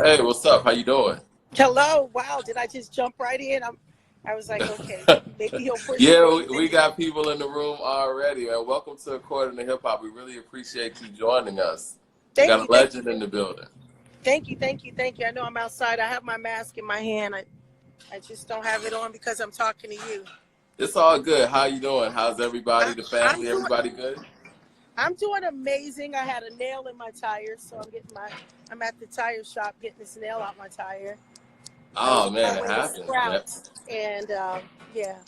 Hey, what's up? How you doing? Hello. Wow. Did I just jump right in? I was like, okay, maybe he'll push Yeah, me. we got people in the room already. Welcome to According to Hip Hop. We really appreciate you joining us. We Thank got you. a Thank legend you. in the building. Thank you. Thank you. Thank you. I know I'm outside. I have my mask in my hand. I just don't have it on because I'm talking to you. It's all good. How you doing? How's everybody? I, The I'm family? doing Everybody good? I'm doing amazing. I had a nail in my tire, so I'm at the tire shop getting this nail out my tire. I was Oh on man, my it way to happens, man. Sprouts, and yeah.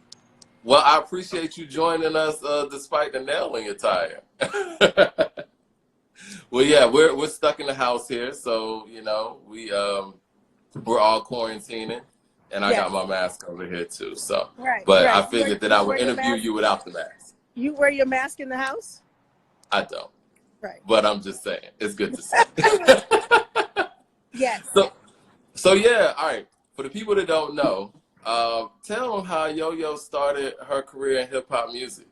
Well, I appreciate you joining us despite the nail in your tire. Well, yeah, we're stuck in the house here, so we're all quarantining, and I got Yes. my mask over here too. So, Right. but I Right. figured that I You would wear your interview mask. you without the mask. You wear your mask in the house. I don't, Right. but I'm just saying it's good to say. Yes. so, so yeah, all right. For the people that don't know, tell them how Yo-Yo started her career in hip hop music.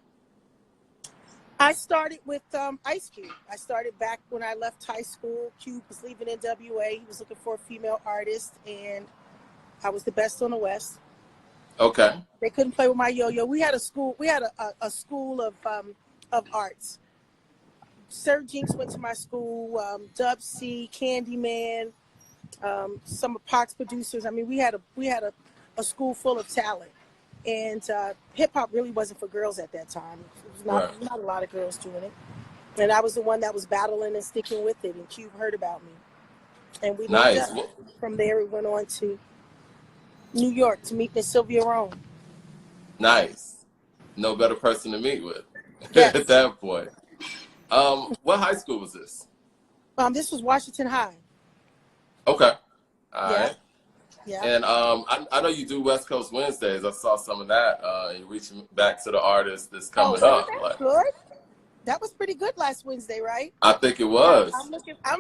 I started with Ice Cube. I started back when I left high school. Cube was leaving NWA. He was looking for a female artist, and I was the best on the West. Okay. They couldn't play with my yo-yo. We had a school. We had a school of arts. Sir Jinx went to my school. Dub C, Candyman, some of Pac's producers. I mean, we had a school full of talent, and hip hop really wasn't for girls at that time. It was Right. not a lot of girls doing it. And I was the one that was battling and sticking with it. And Cube heard about me, and we linked Nice. up. From there, we went on to New York to meet Miss Sylvia Rome. Nice. No better person to meet with at Yes. that point. What high school was this? This was Washington High. Okay. All Yeah. right. Yeah. And I know you do West Coast Wednesdays. I saw some of that. And you're reaching back to the artist that's Oh, coming wasn't up. that Like, good? That was pretty good last Wednesday, right? I think it Yeah. was. I'm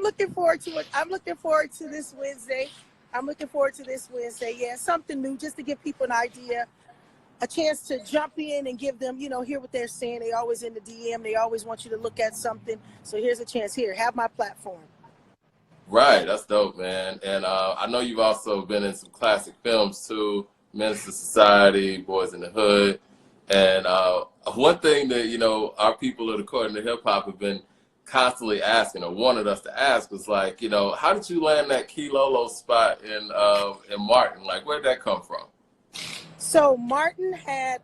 looking forward to it. I'm looking forward to this Wednesday. I'm looking forward to this Wednesday. Yeah, something new just to give people an idea, a chance to jump in and give them, hear what they're saying. They always in the DM. They always want you to look at something. So here's a chance. Here, have my platform. Right. That's dope, man. And I know you've also been in some classic films too. Menace to Society, Boys in the Hood. And one thing that, our people at According to Hip Hop have been constantly asking or wanted us to ask was like, how did you land that Key Lolo spot in Martin? Like, where'd that come from? So Martin had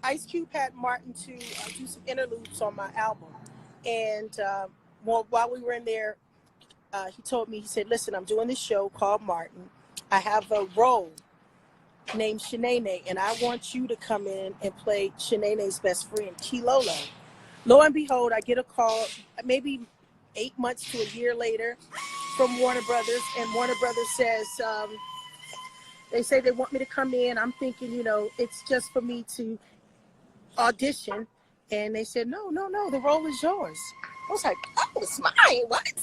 Ice Cube had Martin to do some interludes on my album, and while we were in there, he told me, he said, "Listen, I'm doing this show called Martin. I have a role named Shanae, and I want you to come in and play Shanae's best friend, Key Lolo." Lo and behold, I get a call maybe 8 months to a year later from Warner Brothers, and Warner Brothers says, they say they want me to come in. I'm thinking, it's just for me to audition. And they said, no, the role is yours. I was like, oh, it's mine. What?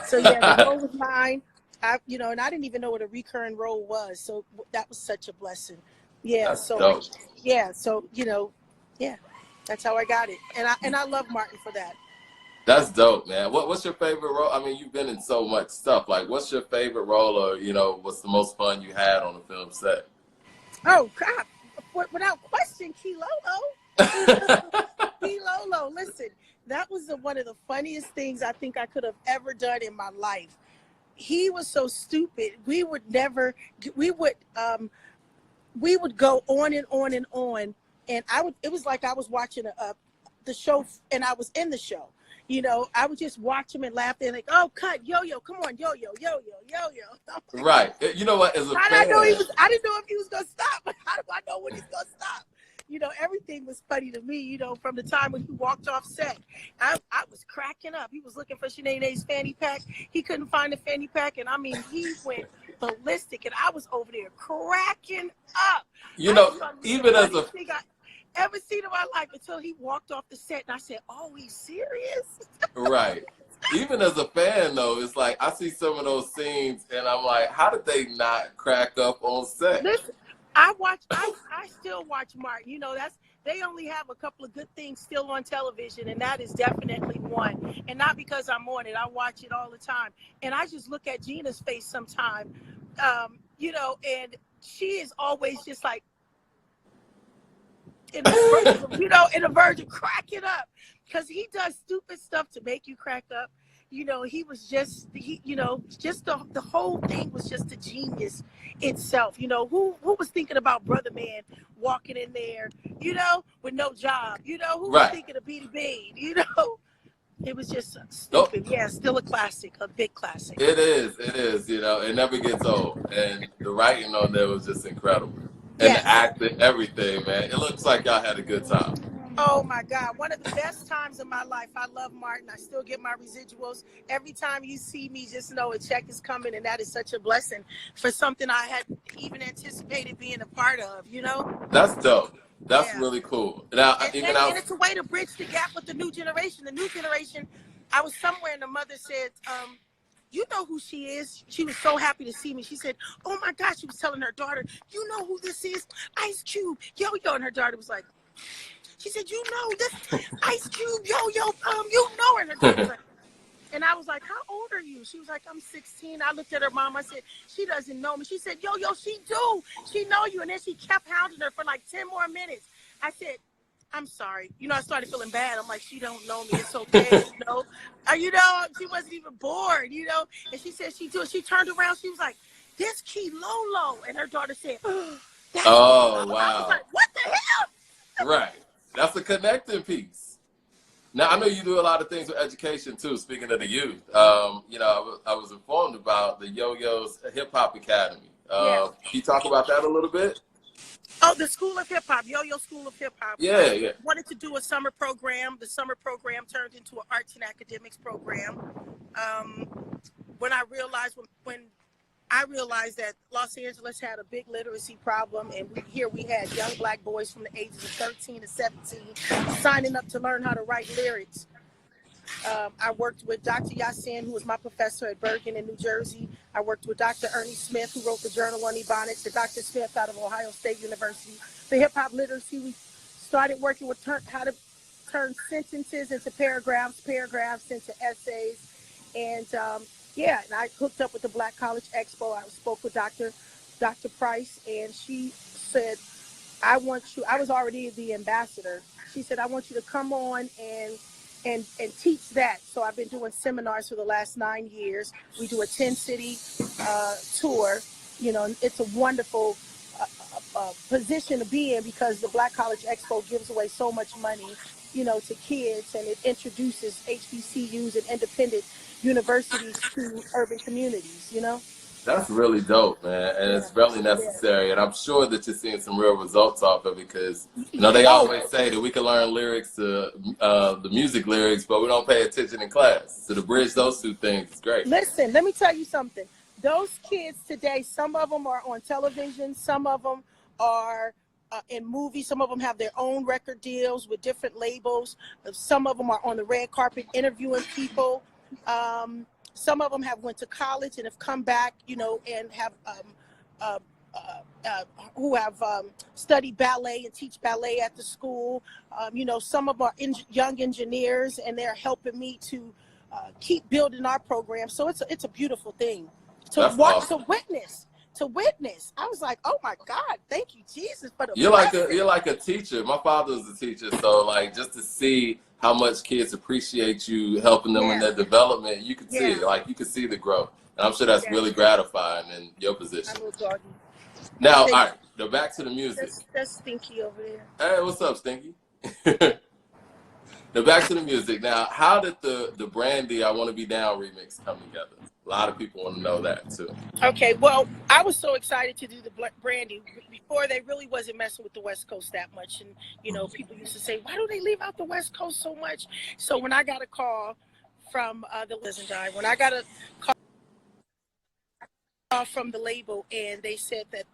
So yeah, the role was mine. And I didn't even know what a recurring role was. So that was such a blessing. Yeah. That's dope. Yeah. So, yeah, that's how I got it. And I love Martin for that. That's dope, man. What's your favorite role? I mean, you've been in so much stuff. Like, what's your favorite role, or what's the most fun you had on a film set? Oh crap! Without question, Key Lolo. Key Lolo. Listen, that was one of the funniest things I think I could have ever done in my life. He was so stupid. We would go on and on and on, and it was like I was watching the show, and I was in the show. I would just watch him and laugh. They're like, "Oh, cut, yo-yo, come on, yo-yo, yo-yo, yo-yo." Right. You know what? As a fan, I didn't know if he was gonna stop. But how do I know when he's gonna stop? Everything was funny to me. From the time when he walked off set, I was cracking up. He was looking for Shanae's fanny pack. He couldn't find the fanny pack, and I mean, he went ballistic, and I was over there cracking up. Even as a ever seen in my life until he walked off the set, and I said, "Oh, he's serious?" Right. Even as a fan, though, it's like I see some of those scenes, and I'm like, how did they not crack up on set? Listen, I still watch Martin. they only have a couple of good things still on television, and that is definitely one. And not because I'm on it, I watch it all the time. And I just look at Gina's face sometime, you know, and she is always just like in a verge of, you know, in a verge of cracking up, because he does stupid stuff to make you crack up. You know, he was just, you know, just the whole thing was just a genius itself. You know, who was thinking about Brother Man walking in there, you know, with no job? You know, who was thinking of Beanie Bean? You know, it was just stupid. Yeah, still a classic, a big classic. It is, you know, it never gets old. And the writing on there was just incredible. And Yes. the acting, everything, man. It looks like y'all had a good time. Oh my God, one of the best times of my life. I love Martin. I still get my residuals. Every time you see me, just know a check is coming, and that is such a blessing for something I hadn't even anticipated being a part of, you know? That's dope. That's really cool. Now, and it's a way to bridge the gap with the new generation. The new generation, I was somewhere and the mother said, you know who she is? She was so happy to see me. She said, oh my gosh, she was telling her daughter, you know who this is? Ice Cube, Yo-Yo. And her daughter was like, she said, you know this Ice Cube, Yo-Yo, you know her. And her daughter was like, and I was like, how old are you? She was like, I'm 16. I looked at her mom. I said, she doesn't know me. She said, Yo-Yo, she do. She know you. And then she kept hounding her for like 10 more minutes. I said, I'm sorry. You know, I started feeling bad. I'm like, she don't know me. It's okay. You know, she wasn't even bored, you know. And she said she do. She turned around. She was like, this Key Lolo. And her daughter said, that's wow. I was like, what the hell? Right. That's a connecting piece. Now, I know you do a lot of things with education, too, speaking of the youth. You know, I was informed about the Yo-Yo's Hip Hop Academy. Can you talk about that a little bit? Oh, the School of Hip Hop, Yo-Yo School of Hip Hop. Yeah. Wanted to do a summer program. The summer program turned into an arts and academics program. When I realized that Los Angeles had a big literacy problem, and we had young black boys from the ages of 13 to 17 signing up to learn how to write lyrics. I worked with Dr. Yasin, who was my professor at Bergen in New Jersey. I worked with Dr. Ernie Smith, who wrote the Journal on Ebonics, and Dr. Smith out of Ohio State University. The hip-hop literacy, we started working with how to turn sentences into paragraphs into essays. And, and I hooked up with the Black College Expo. I spoke with Dr. Price, and she said, I was already the ambassador. She said, I want you to come on and teach that. So I've been doing seminars for the last 9 years. We do a 10-city tour. You know, it's a wonderful position to be in, because the Black College Expo gives away so much money, you know, to kids, and it introduces HBCUs and independent universities to urban communities, you know? That's really dope, man, and it's really necessary. And I'm sure that you're seeing some real results off of it, because you know they always say that we can learn lyrics to the music lyrics, but we don't pay attention in class. So to bridge those two things is great. Listen, let me tell you something. Those kids today, some of them are on television, some of them are in movies, some of them have their own record deals with different labels. Some of them are on the red carpet interviewing people. Some of them have went to college and have come back, you know, and have who have studied ballet and teach ballet at the school. You know, some of them are young engineers, and they're helping me to keep building our program. So it's a beautiful thing to watch, awesome. to witness. I was like, oh my God, thank you, Jesus, for the you're like a teacher. My father was a teacher, so like just to see how much kids appreciate you helping them in their development, you can see it. Like you can see the growth. And I'm sure that's really gratifying in your position. Now, all right, now back to the music. That's Stinky over there. Hey, what's up, Stinky? Now back to the music. Now, how did the Brandy I Want to Be Down remix come together? A lot of people want to know that too. Okay, well, I was so excited to do the Brandy. Before, they really wasn't messing with the West Coast that much, and you know, people used to say, why do they leave out the West Coast so much? So when I got a call from when I got a call from the label, and they said that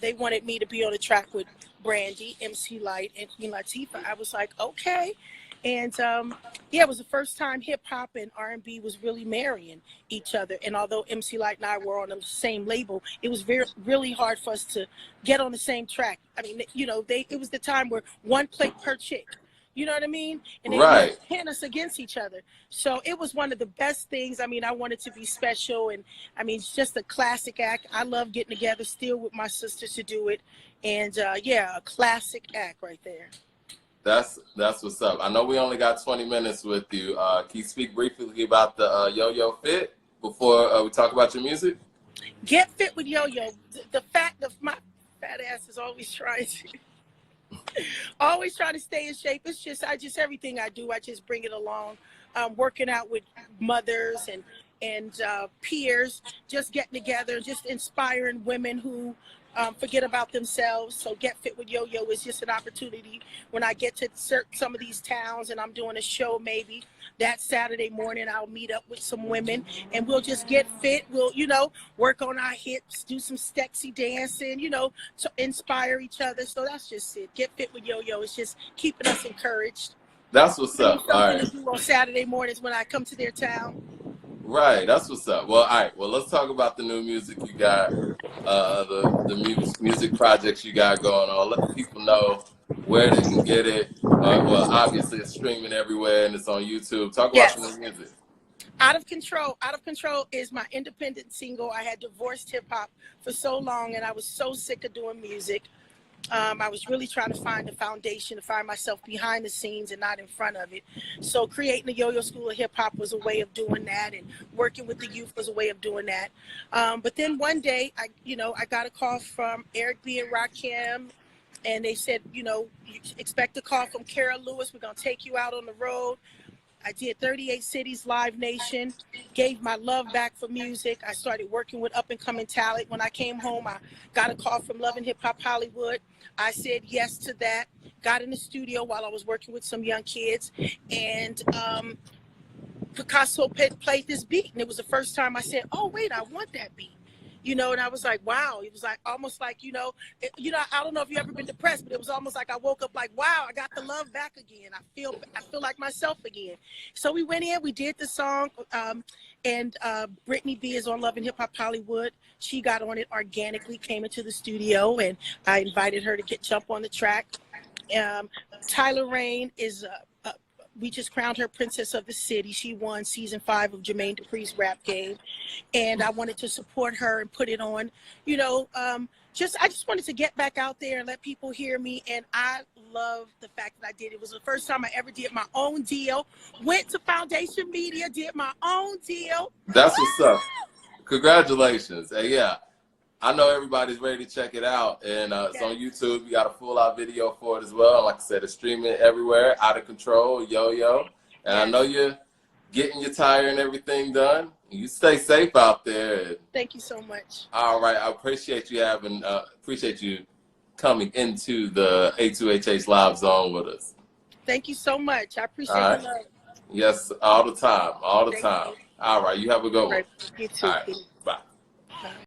they wanted me to be on the track with Brandy, MC Lyte, and Queen Latifah, I was like, okay. And yeah, it was the first time hip hop and R&B was really marrying each other. And although MC Light and I were on the same label, it was really hard for us to get on the same track. I mean, you know, it was the time where one plate per chick. You know what I mean? And they Right. would pin us against each other. So it was one of the best things. I mean, I wanted to be special. And I mean, it's just a classic act. I love getting together still with my sisters to do it. And yeah, a classic act right there. That's what's up. I know we only got 20 minutes with you. Can you speak briefly about the Yo-Yo Fit before we talk about your music? Get Fit with Yo-Yo. The fact of my fat ass is always trying to stay in shape. It's just everything I do, I just bring it along. Working out with mothers and peers, just getting together, just inspiring women who forget about themselves. So Get Fit with Yo-Yo is just an opportunity when I get to some of these towns and I'm doing a show maybe that Saturday morning, I'll meet up with some women and we'll just get fit. We'll, you know, work on our hips, do some sexy dancing, you know, to inspire each other. So that's just it. Get Fit with Yo-Yo is just keeping us encouraged. That's what's up. All right. To do on Saturday mornings when I come to their town. Right, that's what's up. Well, all right. Well, let's talk about the new music you got, the music projects you got going on. Let the people know where they can get it. Well, obviously it's streaming everywhere and it's on YouTube. Talk about your new music. Out of Control. Out of Control is my independent single. I had divorced hip hop for so long and I was so sick of doing music. I was really trying to find a foundation, to find myself behind the scenes and not in front of it. So creating the Yo-Yo School of Hip Hop was a way of doing that, and working with the youth was a way of doing that. But then one day, I got a call from Eric B. and Rakim, and they said, you know, you expect a call from Kara Lewis. We're going to take you out on the road. I did 38 cities, Live Nation, gave my love back for music. I started working with up and coming talent. When I came home, I got a call from Love and Hip Hop Hollywood. I said yes to that, got in the studio while I was working with some young kids, and Picasso played this beat. And it was the first time I said, oh, wait, I want that beat. You know, and I was like, wow. It was like almost like, I don't know if you've ever been depressed, but it was almost like I woke up like, wow, I got the love back again. I feel like myself again. So we went in, we did the song, and Brittany B is on Love and Hip Hop Hollywood. She got on it organically, came into the studio, and I invited her to jump on the track. Tyler Rain is we just crowned her Princess of the City. She won season 5 of Jermaine Dupri's Rap Game. And I wanted to support her and put it on, I just wanted to get back out there and let people hear me. And I love the fact that I did. It was the first time I ever did my own deal. Went to Foundation Media, did my own deal. That's what's up. Congratulations. And yeah, I know everybody's ready to check it out, and it's on YouTube. You got a full-out video for it as well. Like I said, it's streaming everywhere. Out of Control, Yo-Yo. And I know you're getting your tire and everything done. You stay safe out there. Thank you so much. All right, I appreciate you coming into the A2HH Live Zone with us. Thank you so much. I appreciate the love. Yes, all the time, all the time. You. All right, you have a good one. You too. All right.